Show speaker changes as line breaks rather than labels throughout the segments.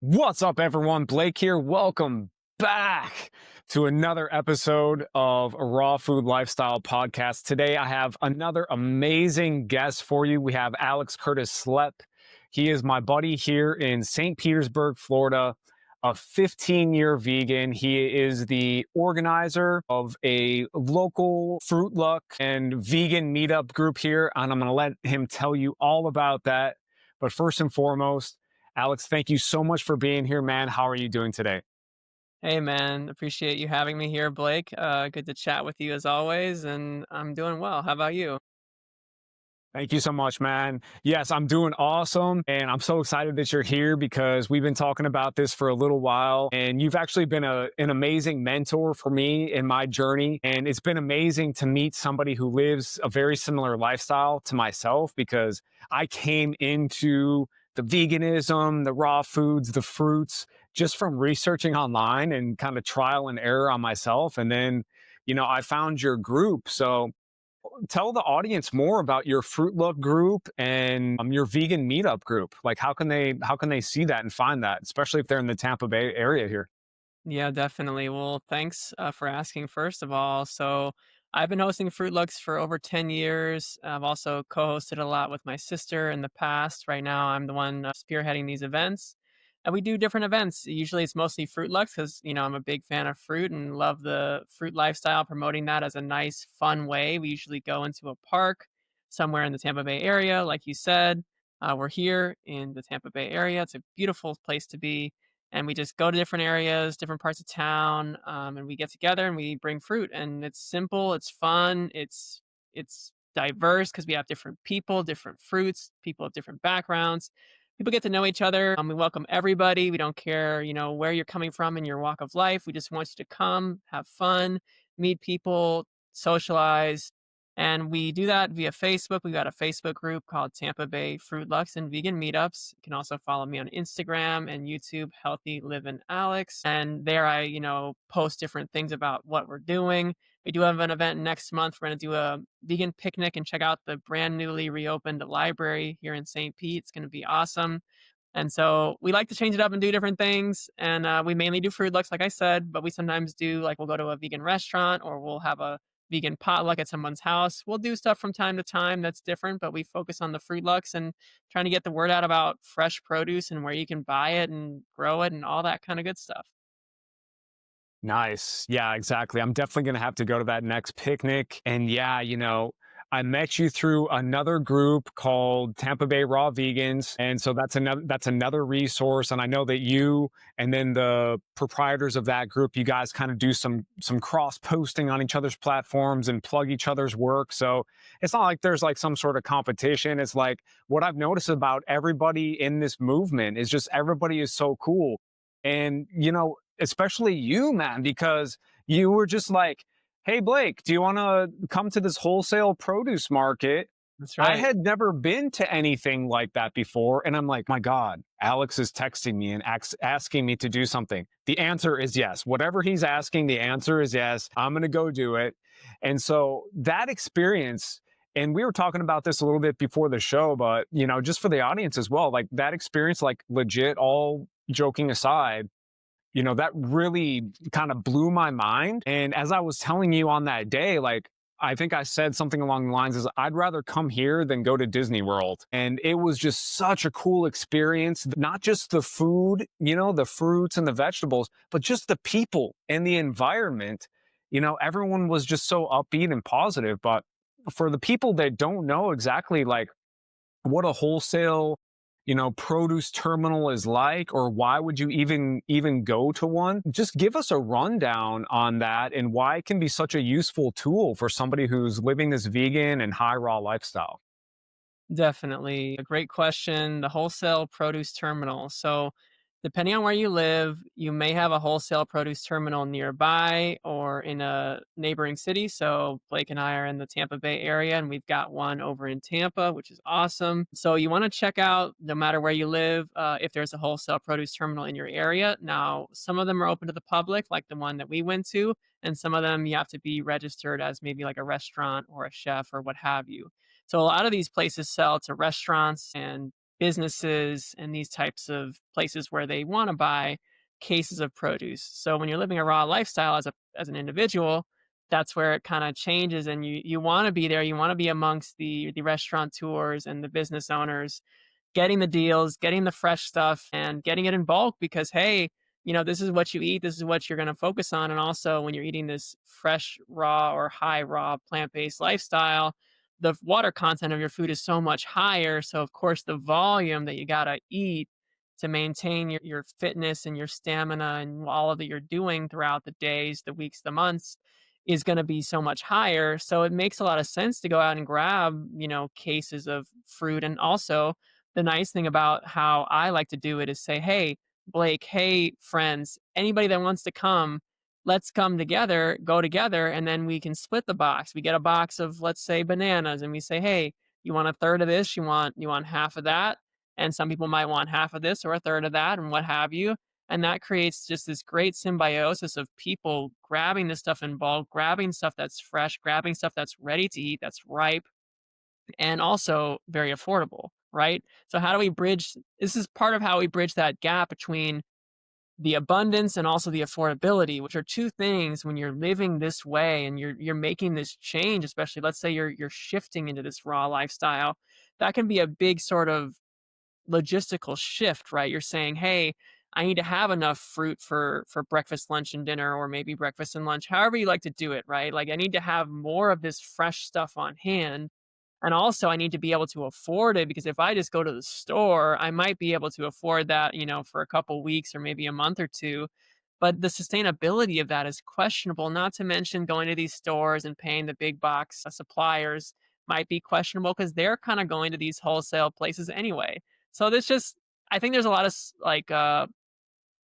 What's up, everyone? Blake here. Welcome back to another episode of a Raw Food Lifestyle Podcast. Today, I have another amazing guest for you. We have Alex Curtis-Slep. He is my buddy here in St. Petersburg, Florida, a 15-year vegan. He is the organizer of a local Fruit-Luck and vegan meetup group here, and I'm going to let him tell you all about that. But first and foremost, Alex, thank you so much for being here, man. How are you doing today?
Hey man, appreciate you having me here, Blake. Good to chat with you as always, and I'm doing well. How about you?
Thank you so much, man. Yes, I'm doing awesome. And I'm so excited that you're here because we've been talking about this for a little while. And you've actually been an amazing mentor for me in my journey. And it's been amazing to meet somebody who lives a very similar lifestyle to myself because I came into the veganism, the raw foods, the fruits, just from researching online and kind of trial and error on myself. And then, I found your group. So, tell the audience more about your Fruit-Luck group and your vegan meetup group. Like, how can they see that and find that, especially if they're in the Tampa Bay area here?
Yeah, definitely. Well, thanks for asking, first of all. So, I've been hosting Fruit Looks for over 10 years. I've also co hosted a lot with my sister in the past. Right now, I'm the one spearheading these events. And we do different events. Usually, it's mostly Fruit Looks because, I'm a big fan of fruit and love the fruit lifestyle, promoting that as a nice, fun way. We usually go into a park somewhere in the Tampa Bay area, like you said. We're here in the Tampa Bay area. It's a beautiful place to be, and we just go to different areas, different parts of town, and we get together and we bring fruit. And it's simple, it's fun, it's diverse because we have different people, different fruits, people of different backgrounds. People get to know each other. We welcome everybody. We don't care, where you're coming from in your walk of life. We just want you to come, have fun, meet people, socialize, and we do that via Facebook. We got a Facebook group called Tampa Bay Fruit Lux and Vegan Meetups. You can also follow me on Instagram and YouTube, Healthy Living Alex. And there I post different things about what we're doing. We do have an event next month. We're going to do a vegan picnic and check out the brand newly reopened library here in St. Pete. It's going to be awesome. And so we like to change it up and do different things. And we mainly do Fruit Lux, like I said, but we sometimes do, like, we'll go to a vegan restaurant or we'll have a vegan potluck at someone's house. We'll do stuff from time to time that's different, but we focus on the Fruit Lux and trying to get the word out about fresh produce and where you can buy it and grow it and all that kind of good stuff.
Nice. Yeah, exactly. I'm definitely going to have to go to that next picnic. And yeah, I met you through another group called Tampa Bay Raw Vegans. And so that's another resource. And I know that you and then the proprietors of that group, you guys kind of do some cross posting on each other's platforms and plug each other's work. So it's not like there's like some sort of competition. It's like what I've noticed about everybody in this movement is just everybody is so cool. And especially you, man, because you were just like, hey, Blake, do you want to come to this wholesale produce market?
That's
I
right.
had never been to anything like that before. And I'm like, my God, Alex is texting me and asking me to do something. The answer is yes. Whatever he's asking, the answer is yes. I'm going to go do it. And so that experience, and we were talking about this a little bit before the show, but, just for the audience as well, like that experience, like legit, all joking aside, that really kind of blew my mind. And as I was telling you on that day, like, I think I said something along the lines is I'd rather come here than go to Disney World. And it was just such a cool experience, not just the food, the fruits and the vegetables, but just the people and the environment. Everyone was just so upbeat and positive. But for the people that don't know exactly like what a wholesale produce terminal is like, or why would you even go to one, just give us a rundown on that and why it can be such a useful tool for somebody who's living this vegan and high raw lifestyle.
Definitely. A great question. The wholesale produce terminal. So, depending on where you live, you may have a wholesale produce terminal nearby or in a neighboring city. So, Blake and I are in the Tampa Bay area and we've got one over in Tampa, which is awesome. So, you want to check out, no matter where you live, if there's a wholesale produce terminal in your area. Now, some of them are open to the public, like the one that we went to, and some of them you have to be registered as maybe like a restaurant or a chef or what have you. So a lot of these places sell to restaurants and businesses and these types of places where they want to buy cases of produce. So when you're living a raw lifestyle as an individual, that's where it kind of changes, and you want to be there. You want to be amongst the restaurateurs and the business owners, getting the deals, getting the fresh stuff, and getting it in bulk because, hey, this is what you eat, this is what you're going to focus on. And also, when you're eating this fresh, raw, or high raw plant based lifestyle, the water content of your food is so much higher. So, of course, the volume that you got to eat to maintain your fitness and your stamina and all of that you're doing throughout the days, the weeks, the months is going to be so much higher. So, it makes a lot of sense to go out and grab, cases of fruit. And also, the nice thing about how I like to do it is say, "Hey, Blake, hey, friends, anybody that wants to come, let's come together, go together, and then we can split the box." We get a box of, let's say, bananas, and we say, "Hey, you want a third of this? You want half of that?" And some people might want half of this or a third of that, and what have you. And that creates just this great symbiosis of people grabbing this stuff in bulk, grabbing stuff that's fresh, grabbing stuff that's ready to eat, that's ripe, and also very affordable, right? So how do we bridge this is part of how we bridge that gap between the abundance and also the affordability, which are two things when you're living this way and you're making this change, especially let's say you're shifting into this raw lifestyle. That can be a big sort of logistical shift, right? You're saying, "Hey, I need to have enough fruit for breakfast, lunch, and dinner, or maybe breakfast and lunch, however you like to do it, right? Like I need to have more of this fresh stuff on hand, and also, I need to be able to afford it because if I just go to the store, I might be able to afford that, for a couple weeks or maybe a month or 2. But the sustainability of that is questionable, not to mention going to these stores and paying the big box suppliers might be questionable because they're kind of going to these wholesale places anyway. So I think there's a lot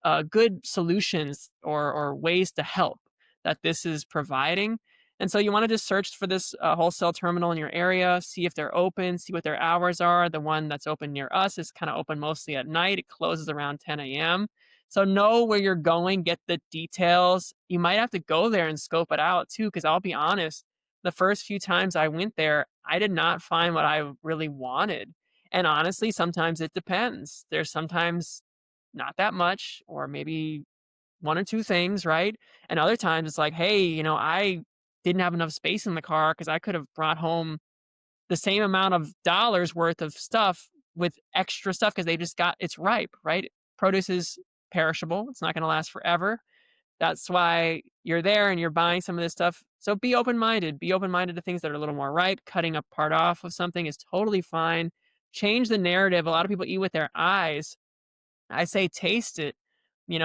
of good solutions or ways to help that this is providing. And so you want to just search for this wholesale terminal in your area, see if they're open, see what their hours are. The one that's open near us is kind of open mostly at night. It closes around 10 a.m. So know where you're going, get the details. You might have to go there and scope it out too, because I'll be honest, the first few times I went there, I did not find what I really wanted. And honestly, sometimes it depends. There's sometimes not that much, or maybe one or two things, right? And other times it's like, hey, I didn't have enough space in the car because I could have brought home the same amount of dollars worth of stuff with extra stuff because they just got it's ripe, right? Produce is perishable, it's not going to last forever. That's why you're there and you're buying some of this stuff. So be open minded. Be open minded to things that are a little more ripe. Cutting a part off of something is totally fine. Change the narrative. A lot of people eat with their eyes. I say taste it,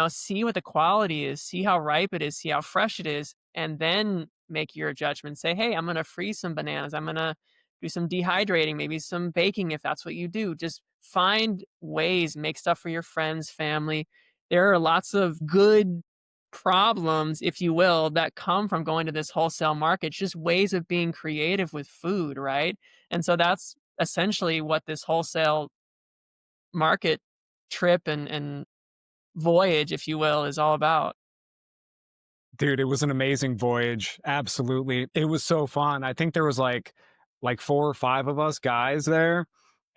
see what the quality is, see how ripe it is, see how fresh it is, and then make your judgment. Say, hey, I'm going to freeze some bananas. I'm going to do some dehydrating, maybe some baking if that's what you do. Just find ways, make stuff for your friends, family. There are lots of good problems, if you will, that come from going to this wholesale market, just ways of being creative with food, right? And so that's essentially what this wholesale market trip and voyage, if you will, is all about.
Dude, it was an amazing voyage. Absolutely. It was so fun. I think there was like 4 or 5 of us guys there.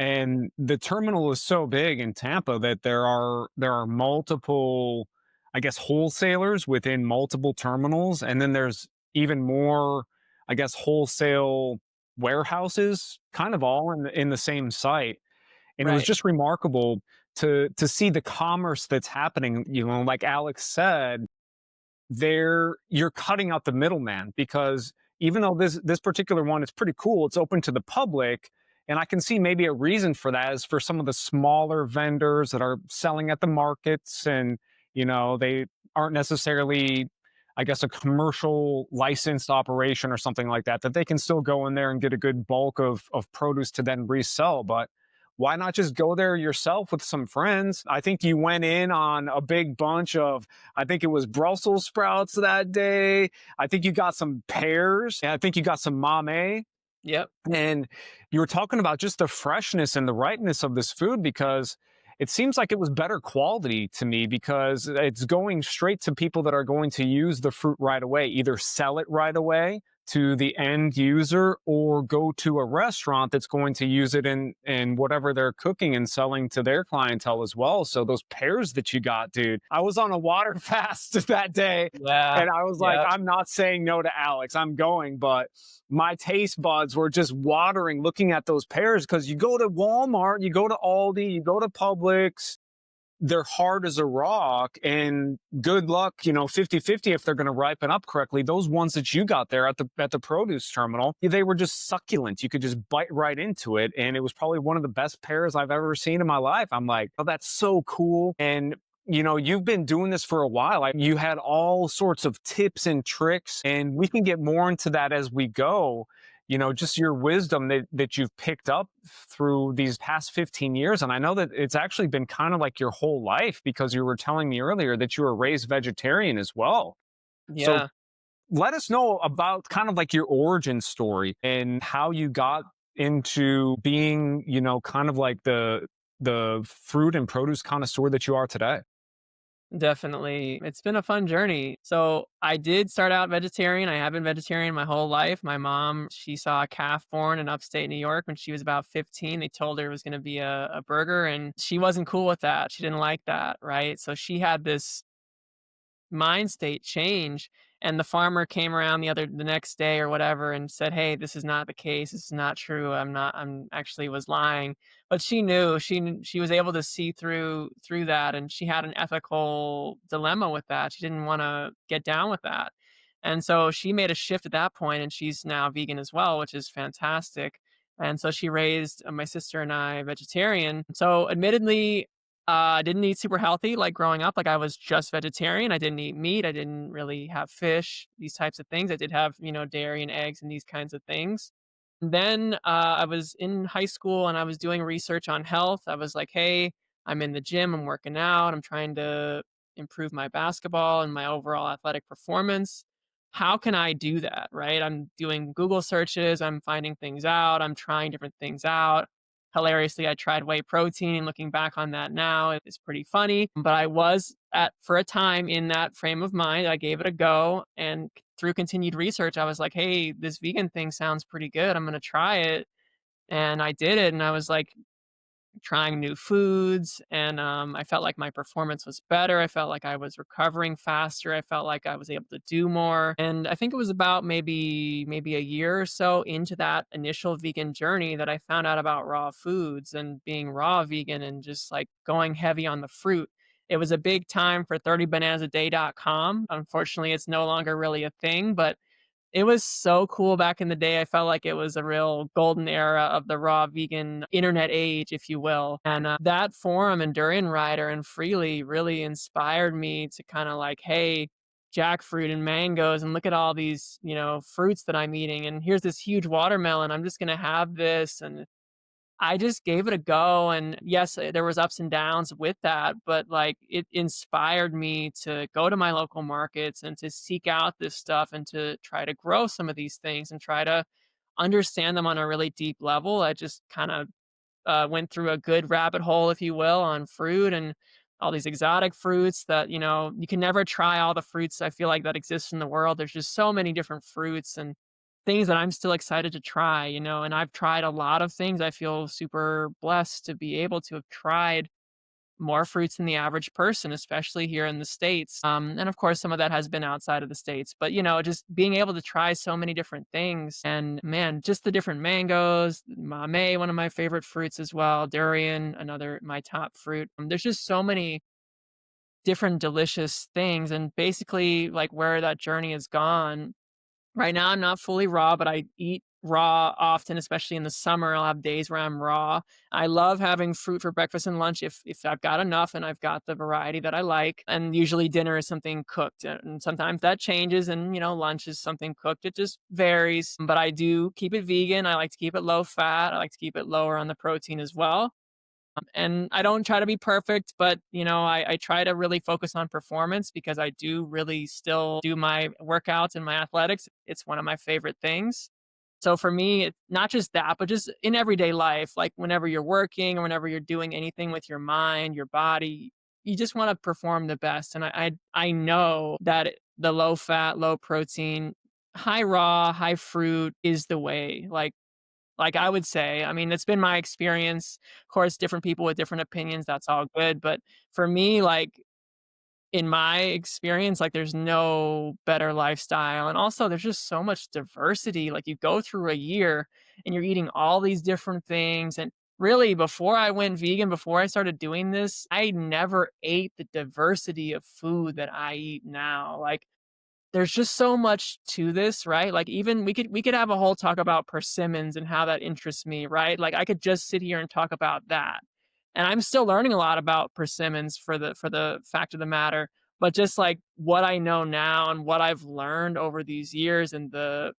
And the terminal is so big in Tampa that there are multiple, I guess, wholesalers within multiple terminals. And then there's even more, I guess, wholesale warehouses, kind of all in the same site. And it was
Right.
just remarkable to see the commerce that's happening. Like Alex said, you're cutting out the middleman, because even though this particular one is pretty cool, it's open to the public, and I can see maybe a reason for that is for some of the smaller vendors that are selling at the markets, and they aren't necessarily, I guess, a commercial licensed operation or something like that, that they can still go in there and get a good bulk of produce to then resell. But why not just go there yourself with some friends? I think you went in on a big bunch of, I think it was Brussels sprouts that day. I think you got some pears. And I think you got some mame.
Yep.
And you were talking about just the freshness and the ripeness of this food, because it seems like it was better quality to me, because it's going straight to people that are going to use the fruit right away, either sell it right away to the end user, or go to a restaurant that's going to use it in whatever they're cooking and selling to their clientele as well. So those pears that you got, dude, I was on a water fast that day,
Yeah.
and I was like,
Yep.
I'm not saying no to Alex, I'm going. But my taste buds were just watering looking at those pears, because you go to Walmart, you go to Aldi, you go to Publix, they're hard as a rock, and good luck, 50-50 if they're going to ripen up correctly. Those ones that you got there at the produce terminal, they were just succulent. You could just bite right into it, and it was probably one of the best pears I've ever seen in my life. I'm like, oh, that's so cool. And you've been doing this for a while. You had all sorts of tips and tricks, and we can get more into that as we go. Just your wisdom that you've picked up through these past 15 years. And I know that it's actually been kind of like your whole life, because you were telling me earlier that you were raised vegetarian as well. So
Yeah.
let us know about kind of like your origin story and how you got into being, kind of like the fruit and produce connoisseur that you are today.
Definitely. It's been a fun journey. So I did start out vegetarian. I have been vegetarian my whole life. My mom, she saw a calf born in upstate New York when she was about 15. They told her it was going to be a burger, and she wasn't cool with that. She didn't like that. Right. So she had this mind state change, and the farmer came around the next day or whatever and said, hey, this is not the case, this is not true, I'm actually was lying. But she knew, she was able to see through that, and she had an ethical dilemma with that. She didn't want to get down with that, and so she made a shift at that point, and she's now vegan as well, which is fantastic. And so she raised my sister and I vegetarian. So admittedly, I didn't eat super healthy like growing up. Like, I was just vegetarian. I didn't eat meat. I didn't really have fish, these types of things. I did have, dairy and eggs and these kinds of things. Then I was in high school and I was doing research on health. I was like, hey, I'm in the gym, I'm working out, I'm trying to improve my basketball and my overall athletic performance. How can I do that? Right? I'm doing Google searches, I'm finding things out, I'm trying different things out. Hilariously, I tried whey protein. Looking back on that now, it's pretty funny. But I was at for a time in that frame of mind. I gave it a go, and through continued research, I was like, "Hey, this vegan thing sounds pretty good. I'm gonna try it." And I did it, and I was like, trying new foods, and I felt like my performance was better. I felt like I was recovering faster. I felt like I was able to do more. And I think it was about maybe a year or so into that initial vegan journey that I found out about raw foods and being raw vegan and just like going heavy on the fruit. It was a big time for 30bananasaday.com. Unfortunately, it's no longer really a thing, but it was so cool back in the day. I felt like it was a real golden era of the raw vegan internet age, if you will. And that forum and Durian Rider and Freely really inspired me to kind of like, hey, jackfruit and mangoes, and look at all these, fruits that I'm eating. And here's this huge watermelon. I'm just going to have this. And I just gave it a go, and yes, there was ups and downs with that, but, like, it inspired me to go to my local markets and to seek out this stuff and to try to grow some of these things and try to understand them on a really deep level. I just kinda, went through a good rabbit hole, if you will, on fruit and all these exotic fruits that, you can never try all the fruits I feel like that exist in the world. There's just so many different fruits and things that I'm still excited to try, and I've tried a lot of things. I feel super blessed to be able to have tried more fruits than the average person, especially here in the States. And of course, some of that has been outside of the States, but just being able to try so many different things, and man, just the different mangoes, mame, one of my favorite fruits as well, durian, another, my top fruit. There's just so many different delicious things. And basically, like, where that journey has gone right now, I'm not fully raw, but I eat raw often, especially in the summer. I'll have days where I'm raw. I love having fruit for breakfast and lunch if I've got enough and I've got the variety that I like. And usually dinner is something cooked. And sometimes that changes, and lunch is something cooked. It just varies. But I do keep it vegan. I like to keep it low fat. I like to keep it lower on the protein as well. And I don't try to be perfect, but I try to really focus on performance because I do really still do my workouts and my athletics. It's one of my favorite things. So for me, it's not just that, but just in everyday life, like whenever you're working or whenever you're doing anything with your mind, your body, you just want to perform the best. And I know that the low fat, low protein high raw, high fruit is the way. Like I would say, I mean, it's been my experience. Of course, different people with different opinions, that's all good. But for me, like in my experience, like there's no better lifestyle. And also there's just so much diversity. Like you go through a year and you're eating all these different things. And really, before I went vegan, before I started doing this, I never ate the diversity of food that I eat now. Like there's just so much to this, right? Like even we could have a whole talk about persimmons and how that interests me, right? Like I could just sit here and talk about that. And I'm still learning a lot about persimmons for the fact of the matter, but just like what I know now and what I've learned over these years and the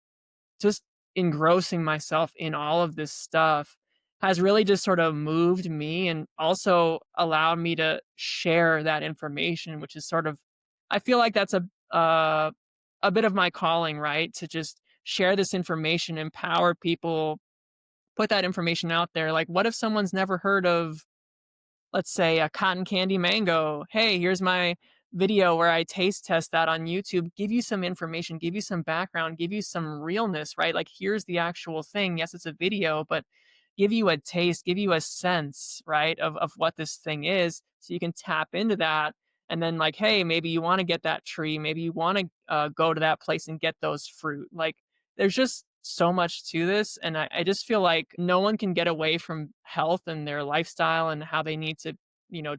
just engrossing myself in all of this stuff has really just sort of moved me and also allowed me to share that information, which is sort of I feel like that's a bit of my calling, right? To just share this information, empower people, put that information out there. Like, what if someone's never heard of, let's say, a cotton candy mango? Hey, here's my video where I taste test that on YouTube, give you some information, give you some background, give you some realness, right? Like, here's the actual thing. Yes, it's a video, but give you a taste, give you a sense, right, of what this thing is. So you can tap into that. And then, like, hey, maybe you want to get that tree. Maybe you want to go to that place and get those fruit. Like, there's just so much to this. And I just feel like no one can get away from health and their lifestyle and how they need to,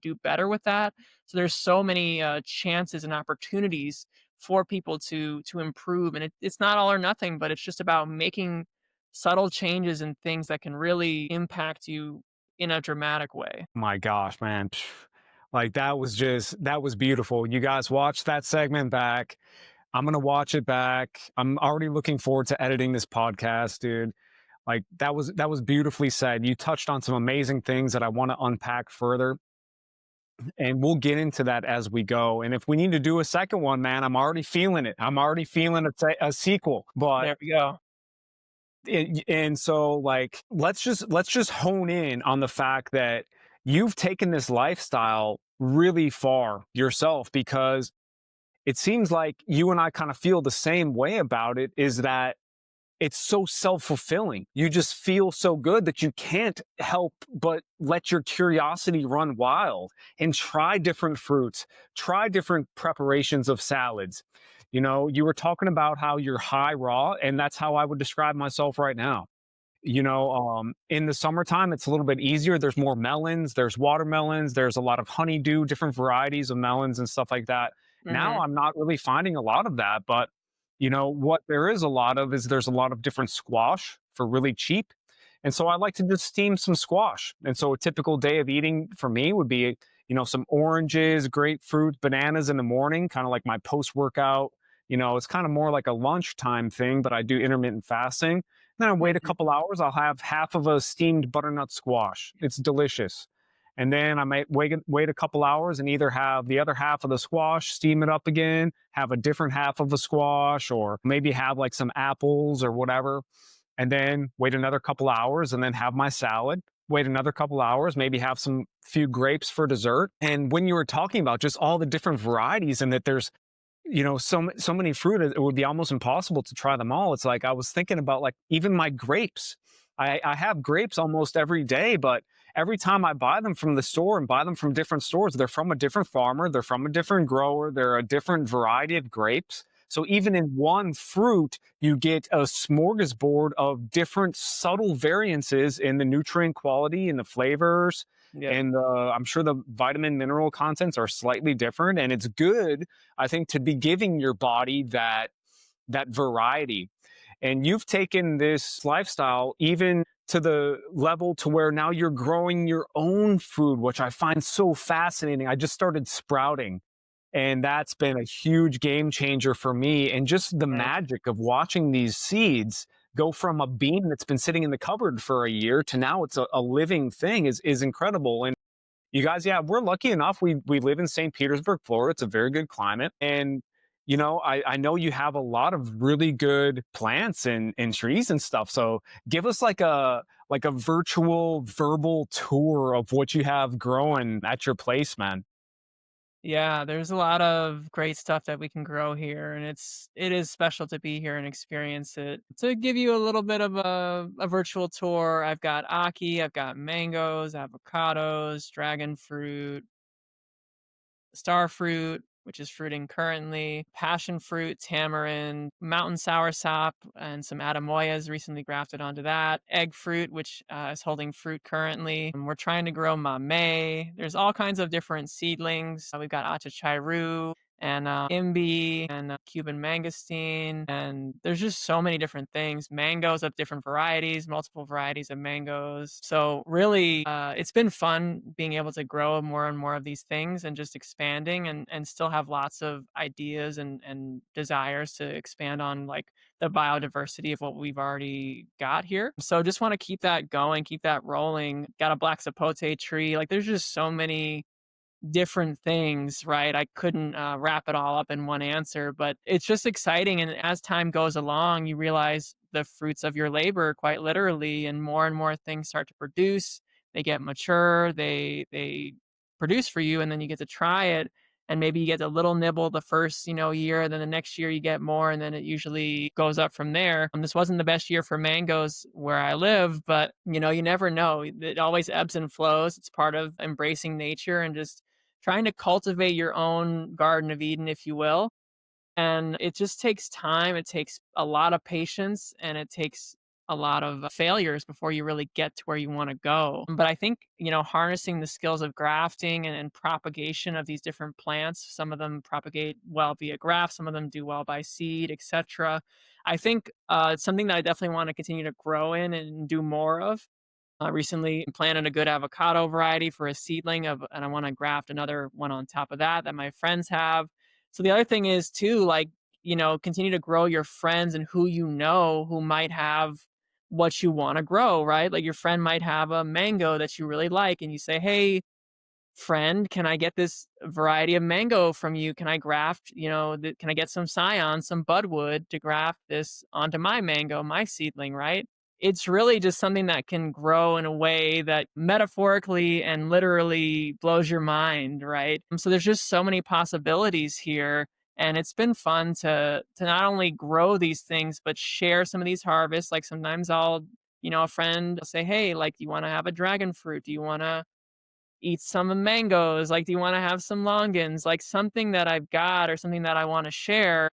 do better with that. So there's so many chances and opportunities for people to improve. And it's not all or nothing, but it's just about making subtle changes and things that can really impact you in a dramatic way.
My gosh, man. Like that was beautiful. You guys watch that segment back. I'm gonna watch it back. I'm already looking forward to editing this podcast, dude. Like that was beautifully said. You touched on some amazing things that I want to unpack further, and we'll get into that as we go. And if we need to do a second one, man, I'm already feeling it. I'm already feeling a sequel. But
There we go.
and so like let's just hone in on the fact that you've taken this lifestyle really far yourself, because it seems like you and I kind of feel the same way about it, is that it's so self-fulfilling. You just feel so good that you can't help but let your curiosity run wild and try different fruits, try different preparations of salads. You know, you were talking about how you're high raw, and that's how I would describe myself right now. In the summertime, it's a little bit easier. There's more melons, there's watermelons, there's a lot of honeydew, different varieties of melons and stuff like that. Now
Hmm.
I'm not really finding a lot of that, but what there is a lot of is there's a lot of different squash for really cheap. And so I like to just steam some squash. And so a typical day of eating for me would be, some oranges, grapefruit, bananas in the morning, kind of like my post workout. It's kind of more like a lunchtime thing, but I do intermittent fasting. Then I wait a
Hmm.
couple hours. I'll have half of a steamed butternut squash. It's delicious. And then I might wait a couple hours and either have the other half of the squash, steam it up again, have a different half of the squash, or maybe have like some apples or whatever. And then wait another couple hours and then have my salad. Wait another couple hours, maybe have some few grapes for dessert. And when you were talking about just all the different varieties and that there's so many fruit, it would be almost impossible to try them all. It's like I was thinking about like even my grapes. I have grapes almost every day, but every time I buy them from the store and buy them from different stores, they're from a different farmer, they're from a different grower, they're a different variety of grapes. So even in one fruit, you get a smorgasbord of different subtle variances in the nutrient quality and the flavors.
Yep.
And I'm sure the vitamin mineral contents are slightly different. And it's good, I think, to be giving your body that variety. And you've taken this lifestyle even to the level to where now you're growing your own food, which I find so fascinating. I just started sprouting, and that's been a huge game changer for me. And just the
Nice.
magic of watching these seeds go from a bean that's been sitting in the cupboard for a year to now it's a living thing is incredible. And you guys, yeah, we're lucky enough. We live in St. Petersburg, Florida. It's a very good climate. And I know you have a lot of really good plants and trees and stuff. So give us like a virtual verbal tour of what you have growing at your place, man.
Yeah, there's a lot of great stuff that we can grow here, and it is special to be here and experience it. To give you a little bit of a virtual tour, I've got aki, I've got mangoes, avocados, dragon fruit, star fruit, which is fruiting currently, passion fruit, tamarind, mountain soursop, and some atamoyas recently grafted onto that, egg fruit, which is holding fruit currently. And we're trying to grow mamey. There's all kinds of different seedlings. We've got achachairu and imbi and Cuban mangosteen. And there's just so many different things. Mangoes of different varieties, multiple varieties of mangoes. So really, it's been fun being able to grow more and more of these things and just expanding and still have lots of ideas and desires to expand on like the biodiversity of what we've already got here. So just want to keep that going, keep that rolling. Got a black sapote tree. Like there's just so many different things, right? I couldn't wrap it all up in one answer, but it's just exciting. And as time goes along, you realize the fruits of your labor, quite literally, and more things start to produce. They get mature. They produce for you, and then you get to try it. And maybe you get a little nibble the first, year, then the next year you get more, and then it usually goes up from there. This wasn't the best year for mangoes where I live, but you never know. It always ebbs and flows. It's part of embracing nature and just trying to cultivate your own Garden of Eden, if you will. And it just takes time. It takes a lot of patience and it takes a lot of failures before you really get to where you want to go. But I think, harnessing the skills of grafting and propagation of these different plants, some of them propagate well via graft, some of them do well by seed, etc. I think it's something that I definitely want to continue to grow in and do more of. Recently planted a good avocado variety for a seedling and I want to graft another one on top of that my friends have. So the other thing is too, like, continue to grow your friends and who might have what you want to grow, right? Like your friend might have a mango that you really like and you say, "Hey, friend, can I get this variety of mango from you? Can I graft, can I get some scion, some budwood to graft this onto my mango, my seedling, right? It's really just something that can grow in a way that metaphorically and literally blows your mind, right? So there's just so many possibilities here. And it's been fun to not only grow these things, but share some of these harvests. Like sometimes a friend will say, "Hey, like, do you want to have a dragon fruit? Do you want to eat some mangoes? Like, do you wanna have some longans?" Like, something that I've got or something that I wanna share.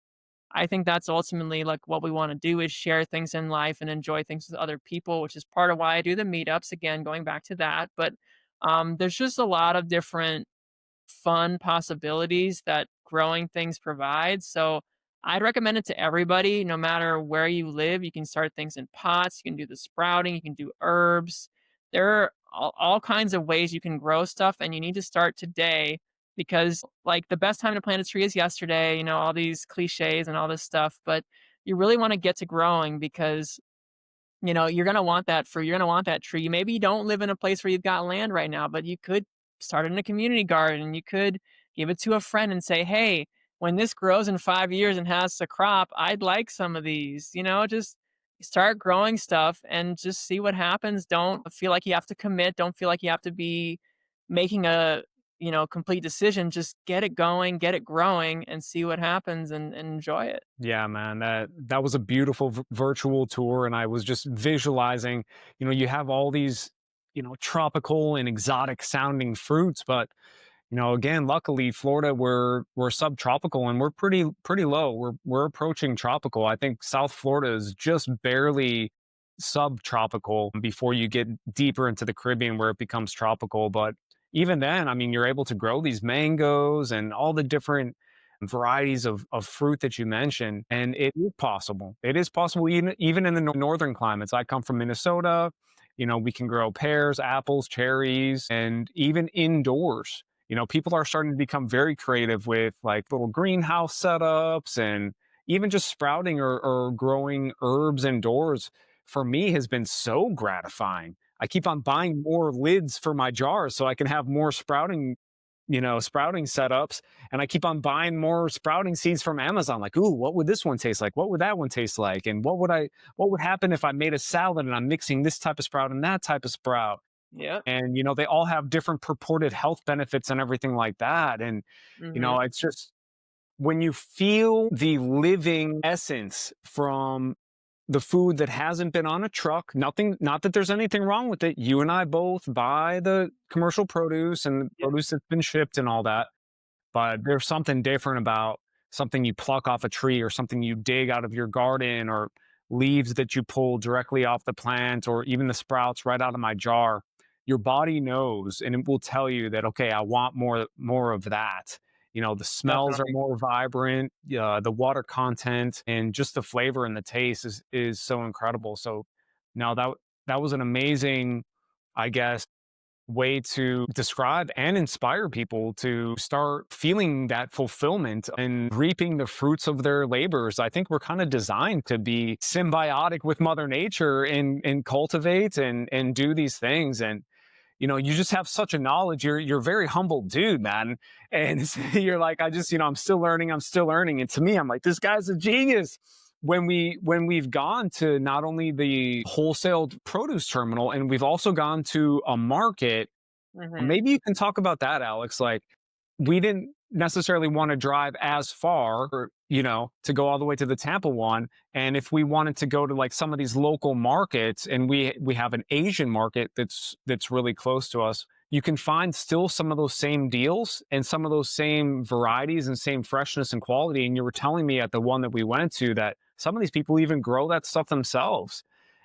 I think that's ultimately, like, what we wanna do is share things in life and enjoy things with other people, which is part of why I do the meetups, again, going back to that, but, there's just a lot of different fun possibilities that growing things provide. So I'd recommend it to everybody, no matter where you live. You can start things in pots, you can do the sprouting, you can do herbs. There are all kinds of ways you can grow stuff, and you need to start today because, like, the best time to plant a tree is yesterday, all these cliches and all this stuff. But you really want to get to growing because you're gonna want that fruit, you're gonna want that tree. Maybe you don't live in a place where you've got land right now, but you could start it in a community garden. You could give it to a friend and say, "Hey, when this grows in 5 years and has a crop, I'd like some of these." Just start growing stuff and just see what happens. Don't feel like you have to commit. Don't feel like you have to be making a, complete decision. Just get it going, get it growing, and see what happens and enjoy it.
Yeah, man, that was a beautiful virtual tour, and I was just visualizing. You have all these, tropical and exotic sounding fruits, but again, luckily, Florida, we're subtropical and we're pretty low. We're approaching tropical. I think South Florida is just barely subtropical before you get deeper into the Caribbean where it becomes tropical. But even then, I mean, you're able to grow these mangoes and all the different varieties of fruit that you mentioned, and it is possible. It is possible even in the northern climates. I come from Minnesota. We can grow pears, apples, cherries, and even indoors. People are starting to become very creative with like little greenhouse setups and even just sprouting or growing herbs indoors for me has been so gratifying. I keep on buying more lids for my jars so I can have more sprouting setups. And I keep on buying more sprouting seeds from Amazon. Like, ooh, what would this one taste like? What would that one taste like? And what would happen if I made a salad and I'm mixing this type of sprout and that type of sprout?
Yep.
And, they all have different purported health benefits and everything like that. And,
Mhm.
it's just when you feel the living essence from the food that hasn't been on a truck, nothing, not that there's anything wrong with it. You and I both buy the commercial produce and the
Yep.
produce that's been shipped and all that. But there's something different about something you pluck off a tree or something you dig out of your garden or leaves that you pull directly off the plant or even the sprouts right out of my jar. Your body knows and it will tell you that, okay, I want more of that. The smells are
Definitely.
more vibrant, the water content and just the flavor and the taste is so incredible. So now that was an amazing, I guess, way to describe and inspire people to start feeling that fulfillment and reaping the fruits of their labors. I think we're kind of designed to be symbiotic with Mother Nature and cultivate and do these things. And you just have such a knowledge. You're a very humble dude, man. And you're like, I'm still learning, I'm still learning. And to me, I'm like, this guy's a genius. When we've gone to not only the wholesale produce terminal and we've also gone to a market,
Mhm.
maybe you can talk about that, Alex. Like, we didn't necessarily want to drive as far, or, to go all the way to the Tampa one. And if we wanted to go to like some of these local markets, and we have an Asian market that's really close to us, you can find still some of those same deals and some of those same varieties and same freshness and quality. And you were telling me at the one that we went to that some of these people even grow that stuff themselves.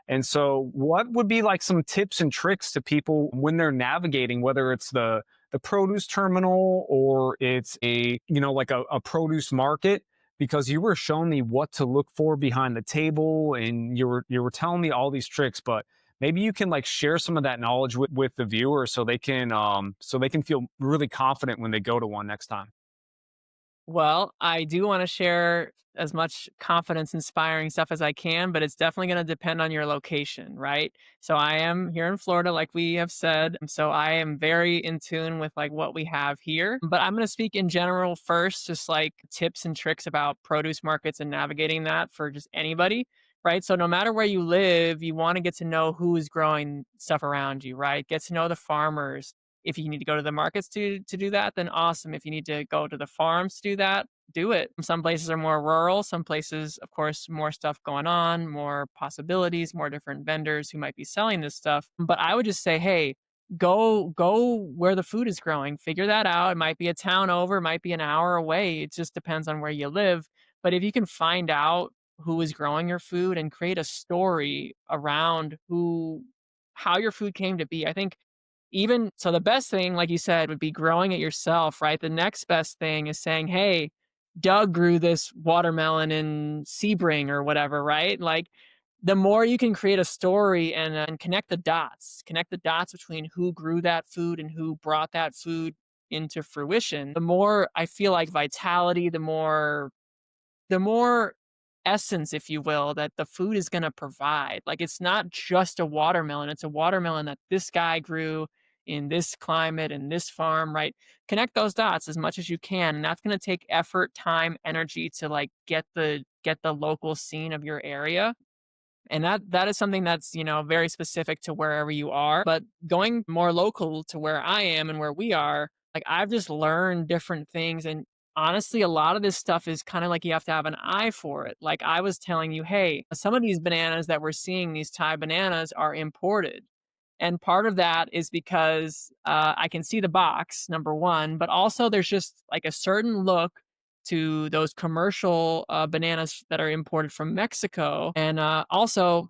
And so, what would be like some tips and tricks to people when they're navigating, whether it's the produce terminal or it's like a produce market? Because you were showing me what to look for behind the table, and you were telling me all these tricks, but maybe you can like share some of that knowledge with the viewer so they can feel really confident when they go to one next time.
Well, I do wanna share as much confidence inspiring stuff as I can, but it's definitely gonna depend on your location, right? So I am here in Florida, like we have said, so I am very in tune with, like, what we have here, but I'm gonna speak in general first, just, like, tips and tricks about produce markets and navigating that for just anybody, right? So no matter where you live, you wanna get to know who is growing stuff around you, right? Get to know the farmers. If you need to go to the markets to do that, then awesome. If you need to go to the farms to do that, do it. Some places are more rural, some places, of course, more stuff going on, more possibilities, more different vendors who might be selling this stuff. But I would just say, hey, go where the food is growing. Figure that out. It might be a town over, it might be an hour away. It just depends on where you live. But if you can find out who is growing your food and create a story around who how your food came to be, I think even so, the best thing, like you said, would be growing it yourself, right? The next best thing is saying, "Hey, Doug grew this watermelon in Sebring or whatever," right? Like, the more you can create a story and connect the dots between who grew that food and who brought that food into fruition, the more I feel like vitality, the more essence, if you will, that the food is going to provide. Like it's not just a watermelon, it's a watermelon that this guy grew in this climate and this farm, right? Connect those dots as much as you can. And that's going to take effort, time, energy to like get the local scene of your area, and that is something that's, very specific to wherever you are. But going more local to where I am and where we are, like I've just learned different things. And honestly, a lot of this stuff is kind of like you have to have an eye for it. Like I was telling you, hey, some of these bananas that we're seeing, these Thai bananas, are imported. And part of that is because I can see the box, number one, but also there's just like a certain look to those commercial bananas that are imported from Mexico. And also,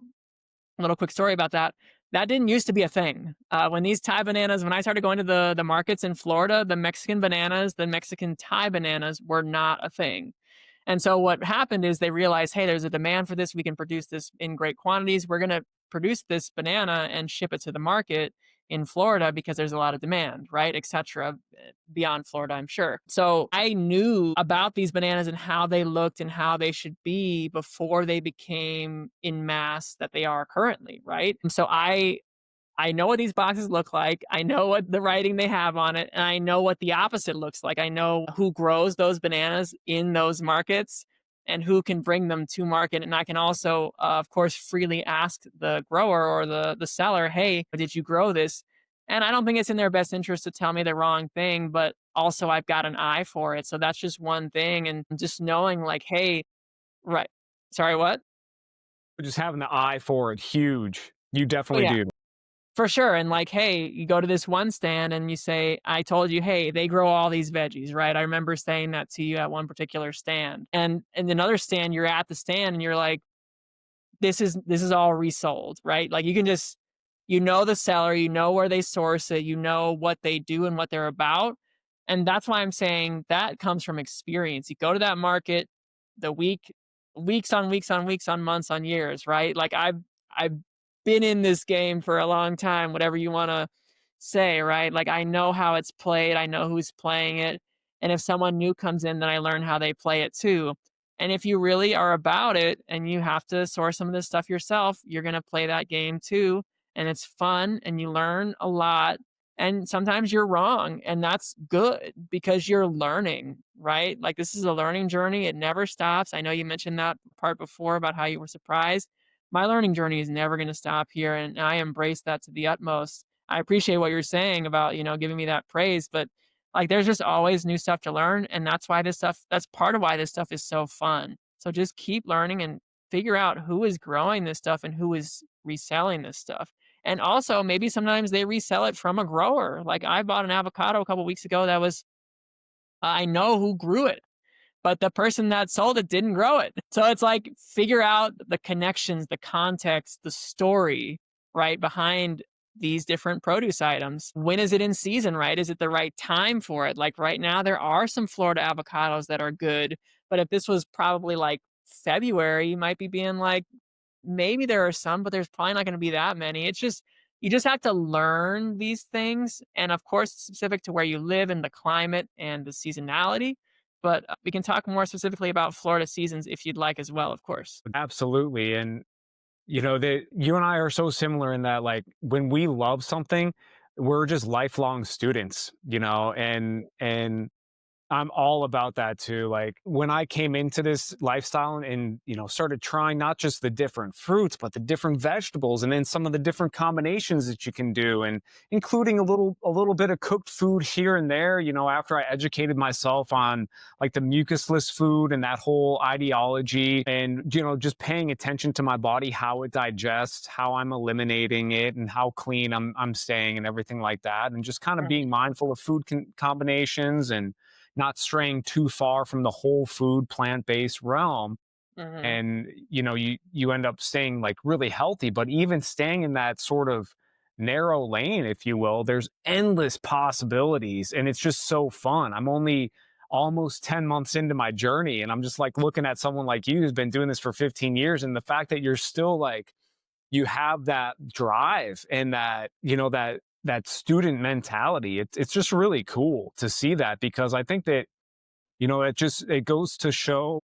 a little quick story about that. That didn't used to be a thing. When these Thai bananas, when I started going to the markets in Florida, the Mexican bananas, the Mexican Thai bananas were not a thing. And so what happened is they realized, hey, there's a demand for this. We can produce this in great quantities. We're going to produce this banana and ship it to the market in Florida because there's a lot of demand, right? Et cetera, beyond Florida, I'm sure. So I knew about these bananas and how they looked and how they should be before they became in mass that they are currently, right? And so I know what these boxes look like. I know what the writing they have on it, and I know what the opposite looks like. I know who grows those bananas in those markets and who can bring them to market. And I can also, of course, freely ask the grower or the seller, "Hey, did you grow this? And I don't think it's in their best interest to tell me the wrong thing, but also I've got an eye for it. So that's just one thing. And just knowing like, hey, right. Sorry, what?
Just having the eye for it, huge. You
Oh
definitely
yeah.
do.
For sure, and like, hey, you go to this one stand and you say, "I told you, hey, they grow all these veggies," right? I remember saying that to you at one particular stand. And another stand, you're at the stand and you're like, this is all resold, right? Like you can just you know the seller, you know where they source it, you know what they do and what they're about. And that's why I'm saying that comes from experience. You go to that market the weeks on weeks on weeks on months on years, right? Like I've been in this game for a long time, whatever you want to say, right? Like I know how it's played, I know who's playing it. And if someone new comes in, then I learn how they play it too. And if you really are about it and you have to source some of this stuff yourself, you're going to play that game too. And it's fun and you learn a lot. And sometimes you're wrong. And that's good because you're learning, right? Like this is a learning journey. It never stops. I know you mentioned that part before about how you were surprised. My learning journey is never going to stop here. And I embrace that to the utmost. I appreciate what you're saying about, giving me that praise, but like, there's just always new stuff to learn, and that's part of why this stuff is so fun. So just keep learning and figure out who is growing this stuff and who is reselling this stuff. And also, maybe sometimes they resell it from a grower. Like, I bought an avocado a couple weeks ago that was I know who grew it, but the person that sold it didn't grow it. So it's like figure out the connections, the context, the story, right, behind these different produce items. When is it in season, right? Is it the right time for it? Like right now, there are some Florida avocados that are good, but if this was probably like February, you might be being like, maybe there are some, but there's probably not going to be that many. It's just, you just have to learn these things. And of course, it's specific to where you live and the climate and the seasonality. But we can talk more specifically about Florida seasons if you'd like as well, of course.
Absolutely. And that you and I are so similar in that, like, when we love something, we're just lifelong students, and I'm all about that too. Like when I came into this lifestyle and started trying not just the different fruits, but the different vegetables and then some of the different combinations that you can do and including a little bit of cooked food here and there, after I educated myself on like the mucusless food and that whole ideology and just paying attention to my body, how it digests, how I'm eliminating it and how clean I'm staying and everything like that and just kind of being mindful of food combinations and not straying too far from the whole food plant-based realm
Mm-hmm.
and you end up staying like really healthy, but even staying in that sort of narrow lane, if you will, there's endless possibilities and it's just so fun. I'm only almost 10 months into my journey and I'm just like looking at someone like you who's been doing this for 15 years and the fact that you're still like you have that drive and that student mentality. It's just really cool to see that because I think that it goes to show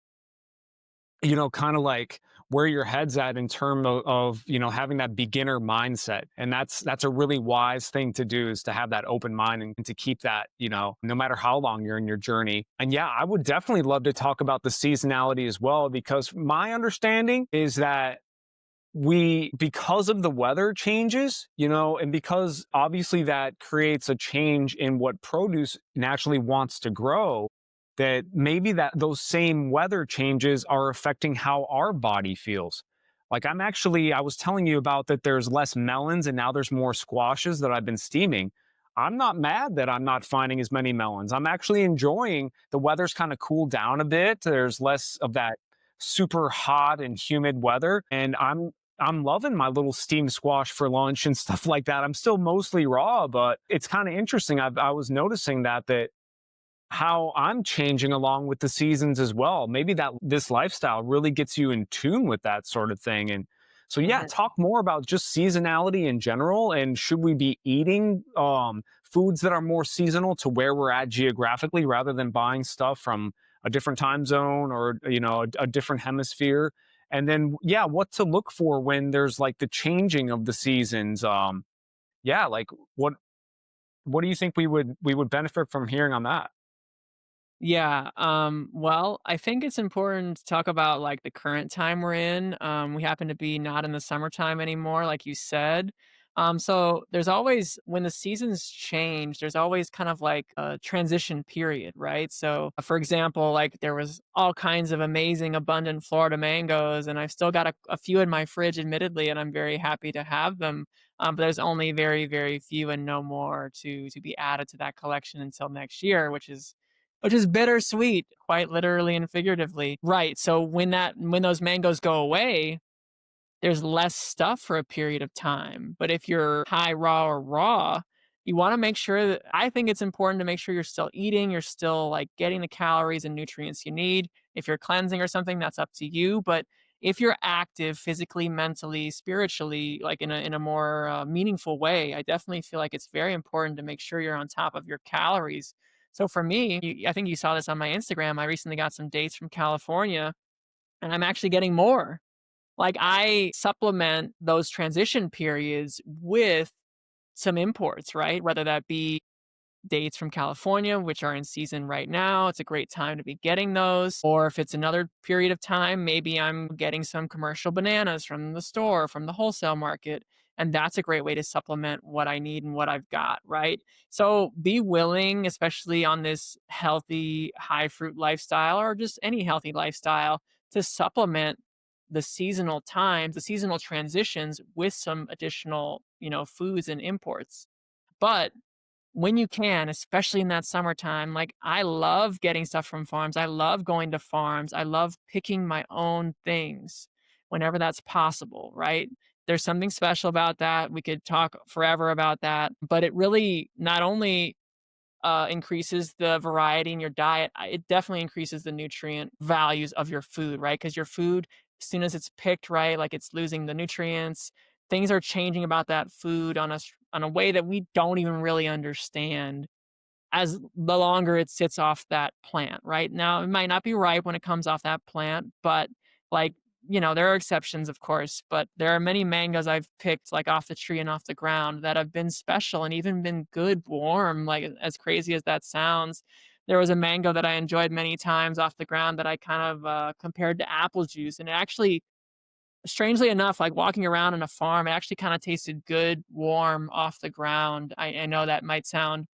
kind of like where your head's at in terms of having that beginner mindset, and that's a really wise thing to do, is to have that open mind and to keep that no matter how long you're in your journey. And yeah, I would definitely love to talk about the seasonality as well, because my understanding is that because of the weather changes, and because obviously that creates a change in what produce naturally wants to grow, that maybe that those same weather changes are affecting how our body feels. Like I was telling you about that there's less melons and now there's more squashes that I've been steaming. I'm not mad that I'm not finding as many melons. I'm actually enjoying the weather's kind of cooled down a bit. There's less of that super hot and humid weather and I'm loving my little steamed squash for lunch and stuff like that. I'm still mostly raw, but it's kind of interesting. I was noticing that how I'm changing along with the seasons as well. Maybe that this lifestyle really gets you in tune with that sort of thing. And so, yeah,
Hmm.
talk more about just seasonality in general. And should we be eating foods that are more seasonal to where we're at geographically rather than buying stuff from a different time zone or, a different hemisphere? And then, yeah, what to look for when there's like the changing of the seasons. Yeah, like what do you think we would benefit from hearing on that?
Yeah. Well, I think it's important to talk about like the current time we're in. We happen to be not in the summertime anymore, like you said. So there's always, when the seasons change, there's always kind of like a transition period, right? So, for example, like there was all kinds of amazing, abundant Florida mangoes, and I've still got a few in my fridge, admittedly, and I'm very happy to have them. But there's only very, very few and no more to be added to that collection until next year, which is bittersweet, quite literally and figuratively. Right. So when those mangoes go away, there's less stuff for a period of time. But if you're high raw or raw, you want to make sure that, I think it's important to make sure you're still eating, you're still like getting the calories and nutrients you need. If you're cleansing or something, that's up to you. But if you're active physically, mentally, spiritually, like in a more meaningful way, I definitely feel like it's very important to make sure you're on top of your calories. So for me, I think you saw this on my Instagram. I recently got some dates from California, and I'm actually getting more. Like, I supplement those transition periods with some imports, right? Whether that be dates from California, which are in season right now. It's a great time to be getting those. Or if it's another period of time, maybe I'm getting some commercial bananas from the store, from the wholesale market. And that's a great way to supplement what I need and what I've got, right? So be willing, especially on this healthy, high fruit lifestyle or just any healthy lifestyle, to supplement the seasonal times, the seasonal transitions with some additional, foods and imports. But when you can, especially in that summertime, like I love getting stuff from farms. I love going to farms. I love picking my own things whenever that's possible, right? There's something special about that. We could talk forever about that, but it really not only increases the variety in your diet, it definitely increases the nutrient values of your food, right? Because your food, as soon as it's picked right, like it's losing the nutrients, things are changing about that food on a way that we don't even really understand as the longer it sits off that plant, right? Now, it might not be ripe when it comes off that plant, but like, there are exceptions, of course, but there are many mangoes I've picked like off the tree and off the ground that have been special and even been good warm, like as crazy as that sounds. There was a mango that I enjoyed many times off the ground that I kind of compared to apple juice. And it actually, strangely enough, like walking around in a farm, it actually kind of tasted good, warm, off the ground. I know that might sound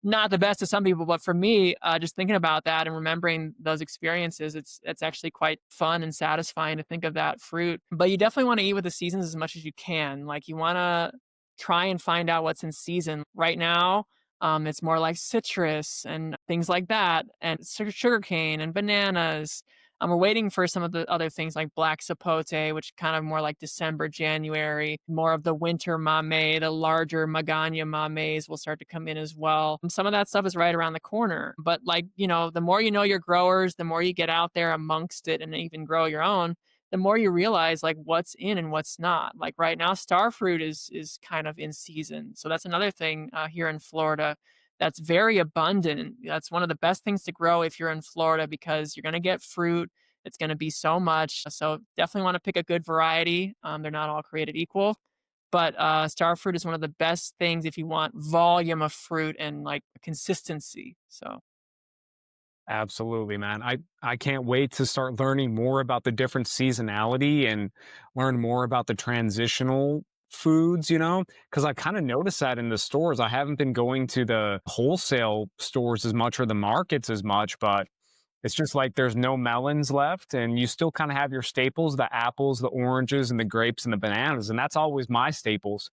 not the best to some people, but for me, just thinking about that and remembering those experiences, it's actually quite fun and satisfying to think of that fruit. But you definitely want to eat with the seasons as much as you can. Like you want to try and find out what's in season right now. It's more like citrus and things like that, and sugarcane and bananas. We're waiting for some of the other things like black sapote, which kind of more like December, January, more of the winter mame, the larger magana mames will start to come in as well. Some of that stuff is right around the corner. But like, the more you know your growers, the more you get out there amongst it and even grow your own, the more you realize like what's in and what's not. Like right now, star fruit is kind of in season. So that's another thing here in Florida that's very abundant. That's one of the best things to grow if you're in Florida because you're going to get fruit. It's going to be so much. So definitely want to pick a good variety. They're not all created equal, but star fruit is one of the best things if you want volume of fruit and like consistency. So
Absolutely, man. I can't wait to start learning more about the different seasonality and learn more about the transitional foods, because I kind of noticed that in the stores. I haven't been going to the wholesale stores as much or the markets as much, but it's just like there's no melons left and you still kind of have your staples, the apples, the oranges and the grapes and the bananas, and that's always my staples.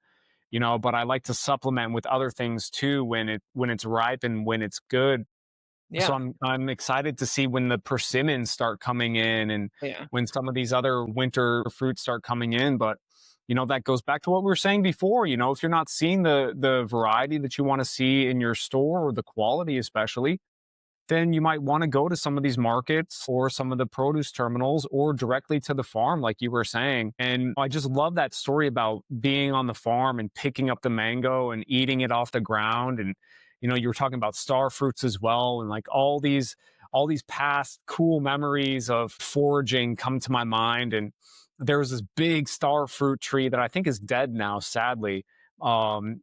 But I like to supplement with other things too when it's ripe and when it's good. So
yeah,
I'm excited to see when the persimmons start coming in and
yeah,
when some of these other winter fruits start coming in. But that goes back to what we were saying before. If you're not seeing the variety that you want to see in your store or the quality especially, then you might want to go to some of these markets or some of the produce terminals or directly to the farm, like you were saying. And I just love that story about being on the farm and picking up the mango and eating it off the ground. And, you were talking about star fruits as well. And like all these past cool memories of foraging come to my mind. And there was this big star fruit tree that I think is dead now, sadly. Seminole.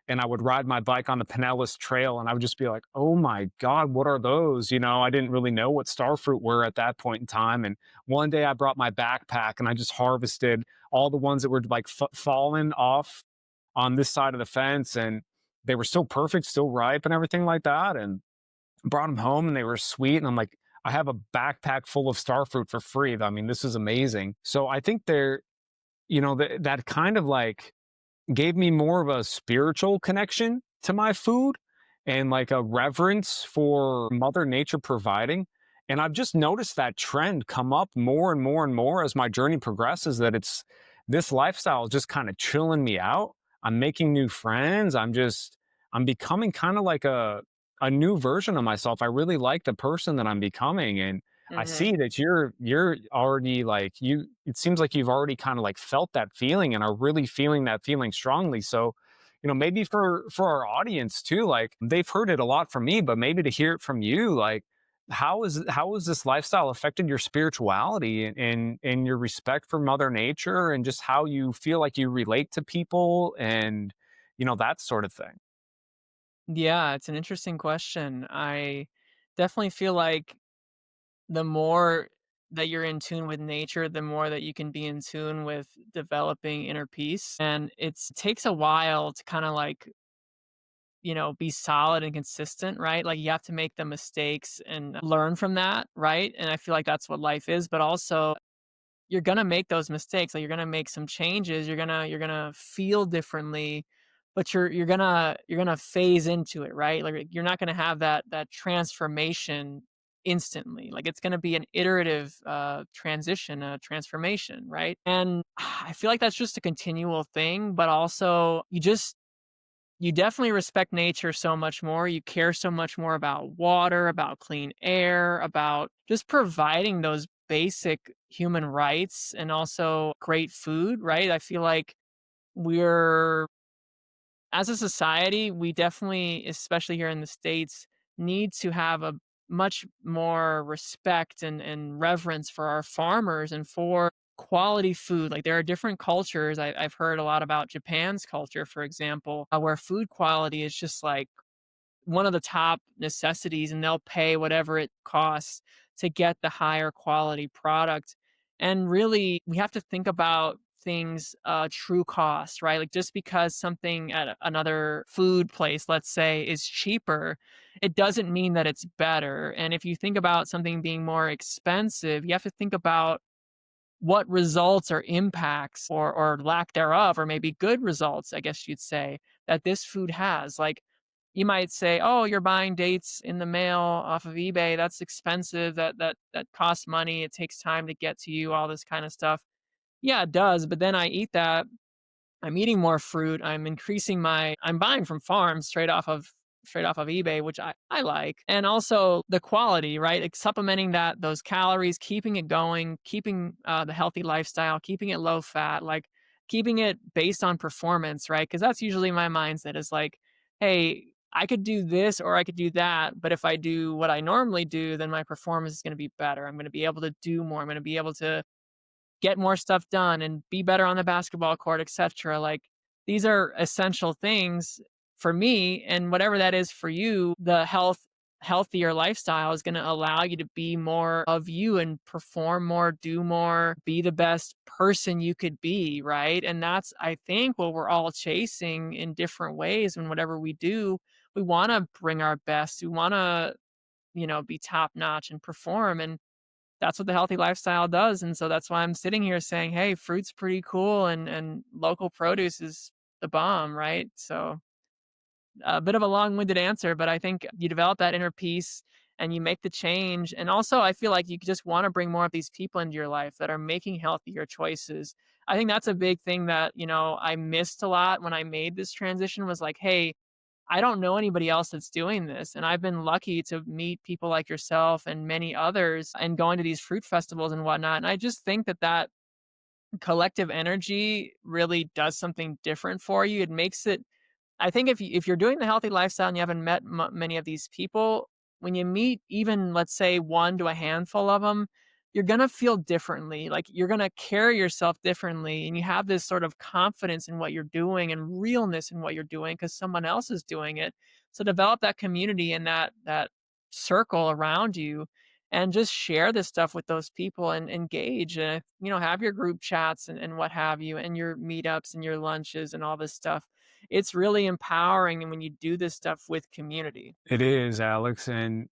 and I would ride my bike on the Pinellas Trail, and I would just be like, "Oh my god, what are those?" I didn't really know what star fruit were at that point in time, and one day I brought my backpack and I just harvested all the ones that were like falling off on this side of the fence, and they were still perfect, still ripe, and everything like that, and brought them home, and they were sweet. And I'm like, I have a backpack full of star fruit for free. I mean, this is amazing. So I think that kind of like gave me more of a spiritual connection to my food and like a reverence for Mother Nature providing. And I've just noticed that trend come up more and more and more as my journey progresses, that it's this lifestyle is just kind of chilling me out. I'm making new friends. I'm becoming kind of like a new version of myself. I really like the person that I'm becoming. And I
Mhm.
see that you're already like it seems like you've already kind of like felt that feeling and are really feeling that feeling strongly. So, maybe for our audience too, like they've heard it a lot from me, but maybe to hear it from you, like how has this lifestyle affected your spirituality and your respect for Mother Nature and just how you feel like you relate to people and that sort of thing.
Yeah, it's an interesting question. I definitely feel like the more that you're in tune with nature, the more that you can be in tune with developing inner peace. And it takes a while to kind of like, be solid and consistent, right? Like you have to make the mistakes and learn from that, right? And I feel like that's what life is, but also you're going to make those mistakes. Like you're going to make some changes. You're going to feel differently, but you're going to phase into it, right? Like you're not going to have that transformation instantly. Like it's going to be an iterative transition, transformation, right? And I feel like that's just a continual thing, but also you definitely respect nature so much more. You care so much more about water, about clean air, about just providing those basic human rights and also great food, right? I feel like we're, as a society, we definitely, especially here in the States, need to have a much more respect and reverence for our farmers and for quality food. Like there are different cultures. I've heard a lot about Japan's culture, for example, where food quality is just like one of the top necessities, and they'll pay whatever it costs to get the higher quality product. And really, we have to think about things true cost, right? Like just because something at another food place, let's say, is cheaper, it doesn't mean that it's better. And if you think about something being more expensive, you have to think about what results or impacts or lack thereof, or maybe good results, I guess you'd say, that this food has. Like you might say, "Oh, you're buying dates in the mail off of eBay. That's expensive. That costs money. It takes time to get to you, all this kind of stuff." Yeah, it does, but then I eat that, I'm eating more fruit. I'm buying from farms straight off of eBay, which I like. And also the quality, right? Like supplementing those calories, keeping it going, keeping the healthy lifestyle, keeping it low fat, like keeping it based on performance, right? Because that's usually my mindset is like, hey, I could do this or I could do that, but if I do what I normally do, then my performance is going to be better. I'm going to be able to do more. I'm going to be able to get more stuff done and be better on the basketball court, etc. Like these are essential things for me, and whatever that is for you, the healthier lifestyle is going to allow you to be more of you and perform more, do more, be the best person you could be, right? And that's, I think, what we're all chasing in different ways. And whatever we do, we want to bring our best. We want to, be top notch and perform. And that's what the healthy lifestyle does, and so that's why I'm sitting here saying, "Hey, fruit's pretty cool and local produce is the bomb," right? So, a bit of a long-winded answer, but I think you develop that inner peace and you make the change, and also I feel like you just wanna bring more of these people into your life that are making healthier choices. I think that's a big thing that, I missed a lot when I made this transition was like, "Hey, I don't know anybody else that's doing this, and I've been lucky to meet people like yourself and many others and going to these fruit festivals and whatnot." And I just think that collective energy really does something different for you. It makes it, I think if you're doing the healthy lifestyle and you haven't met many of these people, when you meet even, let's say, one to a handful of them, you're gonna feel differently. Like, you're gonna carry yourself differently, and you have this sort of confidence in what you're doing and realness in what you're doing because someone else is doing it. So develop that community and that circle around you, and just share this stuff with those people and engage, and, have your group chats and what have you, and your meetups and your lunches and all this stuff. It's really empowering and when you do this stuff with community.
It is, Alex, and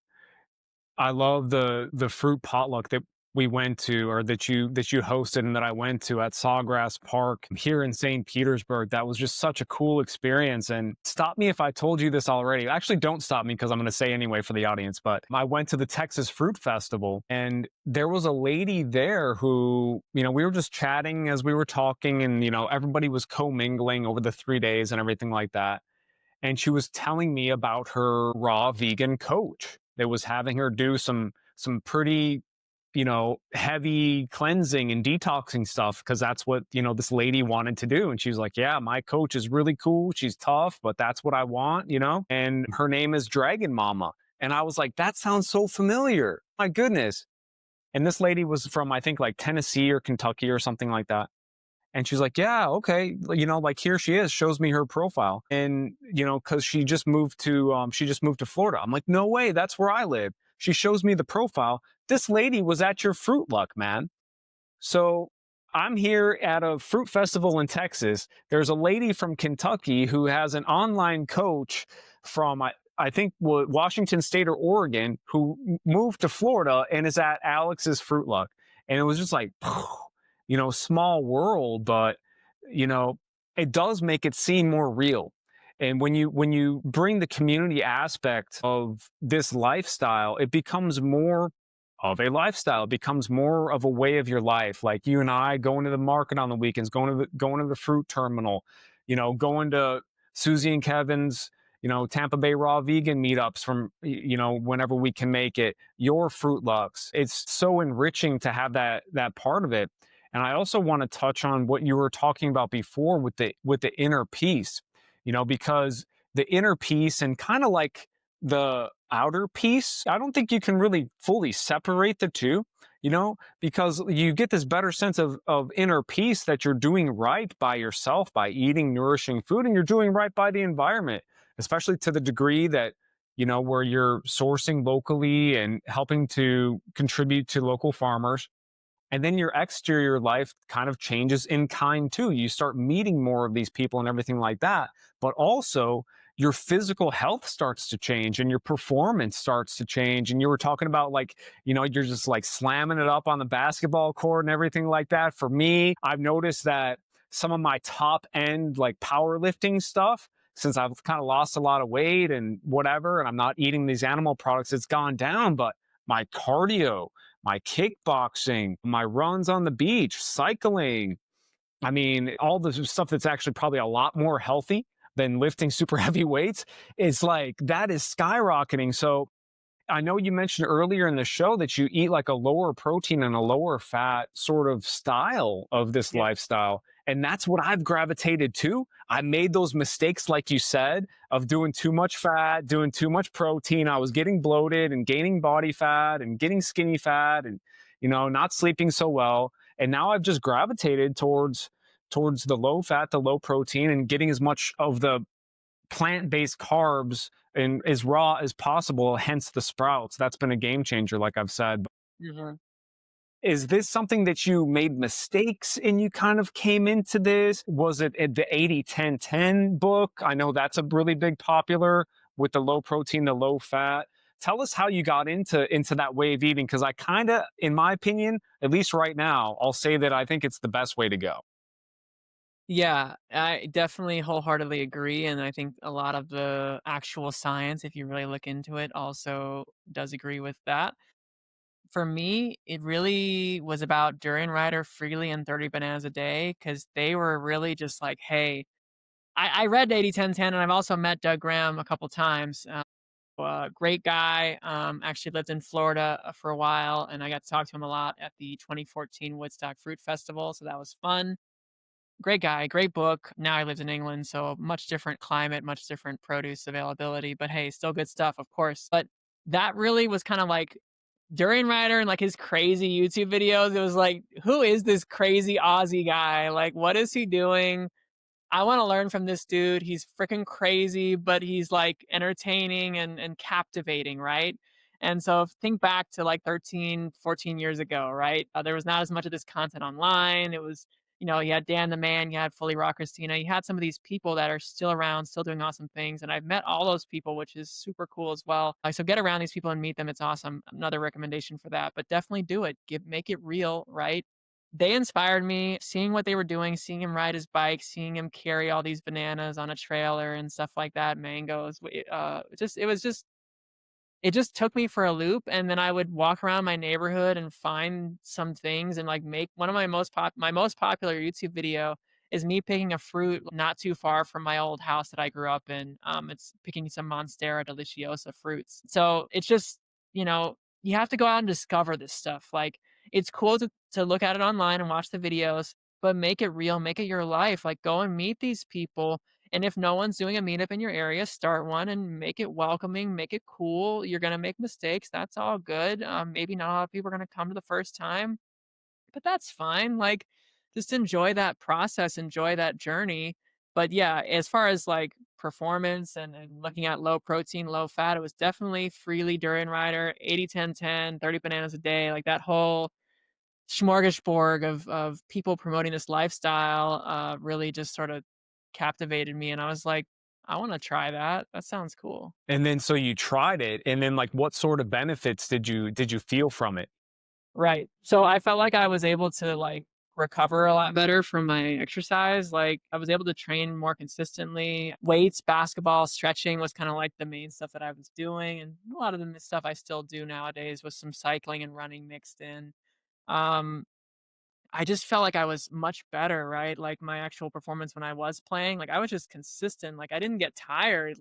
I love the fruit potluck that we went to, or that you hosted and that I went to at Sawgrass Park here in St. Petersburg. That was just such a cool experience. And stop me if I told you this already. Actually, don't stop me because I'm going to say anyway for the audience. But I went to the Texas Fruit Festival, and there was a lady there who, we were just chatting as we were talking, and everybody was commingling over the 3 days and everything like that. And she was telling me about her raw vegan coach that was having her do some pretty, heavy cleansing and detoxing stuff, because that's what, this lady wanted to do. And she was like, yeah, my coach is really cool, she's tough, but that's what I want. And her name is Dragon Mama. And I was like, that sounds so familiar, my goodness. And this lady was from, I think, like Tennessee or Kentucky or something like that. And she's like, yeah, okay. Like, here she is, shows me her profile. And, cause she just moved to Florida. I'm like, no way, that's where I live. She shows me the profile. This lady was at your Fruit-Luck, man. So I'm here at a fruit festival in Texas. There's a lady from Kentucky who has an online coach from, I think, Washington State or Oregon, who moved to Florida and is at Alex's Fruit-Luck. And it was just like, small world, but you know, it does make it seem more real. And when you bring the community aspect of this lifestyle, it becomes more of a lifestyle. It becomes more of a way of your life. Like you and I going to the market on the weekends, going to the fruit terminal, going to Susie and Kevin's, Tampa Bay raw vegan meetups from, whenever we can make it, your Fruit Lucks. It's so enriching to have that part of it. And I also want to touch on what you were talking about before with the inner peace, because the inner peace and kind of like the outer peace, I don't think you can really fully separate the two, because you get this better sense of inner peace that you're doing right by yourself by eating nourishing food, and you're doing right by the environment, especially to the degree that, where you're sourcing locally and helping to contribute to local farmers. And then your exterior life kind of changes in kind too. You start meeting more of these people and everything like that. But also, your physical health starts to change and your performance starts to change. And you were talking about, like, you're just like slamming it up on the basketball court and everything like that. For me, I've noticed that some of my top end, like, powerlifting stuff, since I've kind of lost a lot of weight and whatever, and I'm not eating these animal products, it's gone down. But my cardio, my kickboxing, my runs on the beach, cycling. I mean, all the stuff that's actually probably a lot more healthy than lifting super heavy weights is like, that is skyrocketing. So I know you mentioned earlier in the show that you eat like a lower protein and a lower fat sort of style of this
Yeah.
lifestyle. And that's what I've gravitated to. I made those mistakes, like you said, of doing too much fat, doing too much protein. I was getting bloated and gaining body fat and getting skinny fat and, not sleeping so well. And now I've just gravitated towards the low fat, the low protein, and getting as much of the plant-based carbs and as raw as possible, hence the sprouts. That's been a game changer, like I've said.
Mhm.
Is this something that you made mistakes and you kind of came into this? Was it the 80-10-10 book? I know that's a really big popular with the low protein, the low fat. Tell us how you got into that way of eating, because I kind of, in my opinion, at least right now, I'll say that I think it's the best way to go.
Yeah, I definitely wholeheartedly agree, and I think a lot of the actual science, if you really look into it, also does agree with that. For me, it really was about Durian Rider, Freely, and 30 Bananas a Day because they were really just like, "Hey." I read 80-10-10, and I've also met Doug Graham a couple times. Great guy. Actually lived in Florida for a while, and I got to talk to him a lot at the 2014 Woodstock Fruit Festival, so that was fun. Great guy, great book. Now he lives in England, so much different climate, much different produce availability, but hey, still good stuff, of course. But that really was kind of like Durin Rider and like his crazy YouTube videos, it was like, who is this crazy Aussie guy? Like, what is he doing? I want to learn from this dude. He's freaking crazy, but he's like entertaining and captivating, right? And so think back to like 13, 14 years ago, right? There was not as much of this content online. It was, you had Dan the Man, you had Fully Raw Christina, you had some of these people that are still around, still doing awesome things. And I've met all those people, which is super cool as well. So get around these people and meet them. It's awesome. Another recommendation for that, but definitely do it. Make it real, right? They inspired me, seeing what they were doing, seeing him ride his bike, seeing him carry all these bananas on a trailer and stuff like that, mangoes. It just took me for a loop, and then I would walk around my neighborhood and find some things and like make one of my most popular YouTube video is me picking a fruit not too far from my old house that I grew up in. It's picking some Monstera deliciosa fruits. So it's just, you have to go out and discover this stuff. Like it's cool to look at it online and watch the videos, but make it real, make it your life. Like go and meet these people, and if no one's doing a meetup in your area, start one and make it welcoming, make it cool. You're going to make mistakes. That's all good. Maybe not a lot of people are going to come to the first time, but that's fine. Like, just enjoy that process, enjoy that journey. But yeah, as far as like performance and looking at low protein, low fat, it was definitely Freely Durin Rider, 80 10 10, 30 bananas a day, like that whole smorgasbord of people promoting this lifestyle really just sort of captivated me, and I was like, I want to try that. That sounds cool.
And then so you tried it, and then like what sort of benefits did you feel from it?
Right. So I felt like I was able to like recover a lot better from my exercise. Like I was able to train more consistently. Weights, basketball, stretching was kind of like the main stuff that I was doing. And a lot of the stuff I still do nowadays with some cycling and running mixed in. Um, I just felt like I was much better, right? Like my actual performance when I was playing, like I was just consistent. Like I didn't get tired.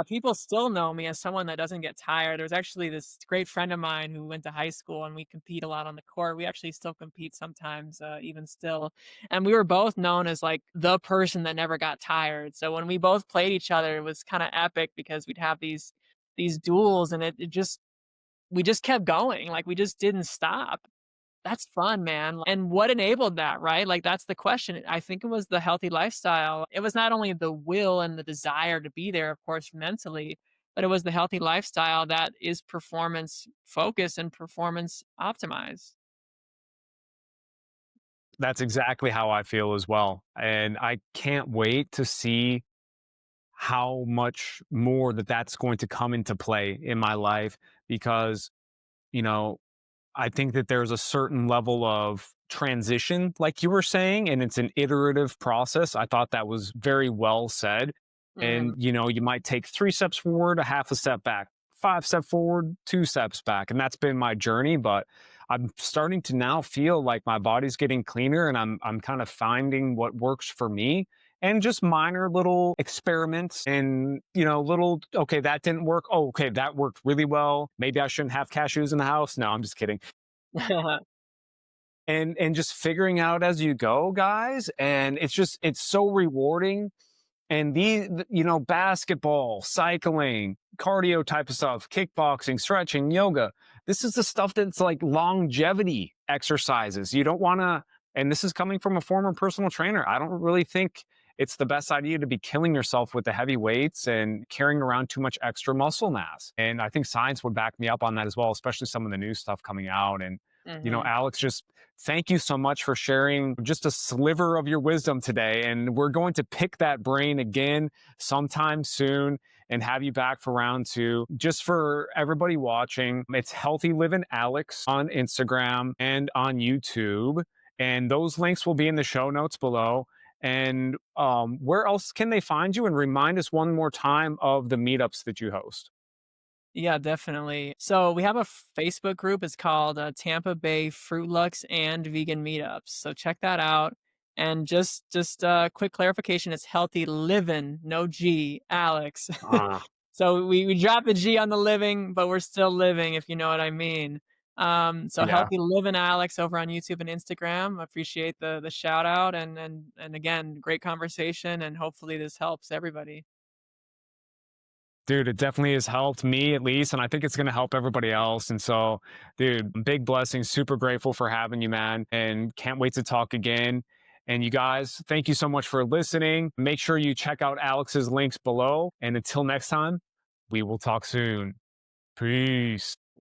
People still know me as someone that doesn't get tired. There's actually this great friend of mine who went to high school and we compete a lot on the court. We actually still compete sometimes, even still. And we were both known as like the person that never got tired. So when we both played each other, it was kind of epic because we'd have these duels and it just we just kept going. Like we just didn't stop. That's fun, man. And what enabled that, right? Like, that's the question. I think it was the healthy lifestyle. It was not only the will and the desire to be there, of course, mentally, but it was the healthy lifestyle that is performance focused and performance optimized.
That's exactly how I feel as well. And I can't wait to see how much more that's going to come into play in my life because, you know, I think that there's a certain level of transition, like you were saying, and it's an iterative process. I thought that was very well said. And,
Mhm.
you might take 3 steps forward, a half a step back, 5 step forward, 2 steps back. And that's been my journey. But I'm starting to now feel like my body's getting cleaner and I'm kind of finding what works for me and just minor little experiments and little okay that didn't work, oh okay that worked really well, maybe I shouldn't have cashews in the house, no I'm just kidding, and just figuring out as you go guys, and it's so rewarding. And basketball, cycling, cardio type of stuff, kickboxing, stretching, yoga. This is the stuff that's like longevity exercises. You don't want to, and this is coming from a former personal trainer. I don't really think it's the best idea to be killing yourself with the heavy weights and carrying around too much extra muscle mass. And I think science would back me up on that as well, especially some of the new stuff coming out. And,
Mhm.
Alex, just thank you so much for sharing just a sliver of your wisdom today. And we're going to pick that brain again sometime soon and have you back for round two. Just for everybody watching, it's Healthy Living Alex on Instagram and on YouTube. And those links will be in the show notes below. And where else can they find you? And remind us one more time of the meetups that you host.
Yeah, definitely. So we have a Facebook group. It's called Tampa Bay Fruit-Luck and Vegan Meetups. So check that out. And just quick clarification: it's healthy living, no G, Alex.
Ah,
So we drop the G on the living, but we're still living, if you know what I mean. So
yeah.
healthy living, Alex, over on YouTube and Instagram. Appreciate the shout out and again, great conversation, and hopefully this helps everybody.
Dude, it definitely has helped me at least, and I think it's going to help everybody else. And so, dude, big blessings. Super grateful for having you, man, and can't wait to talk again. And you guys, thank you so much for listening. Make sure you check out Alex's links below. And until next time, we will talk soon. Peace.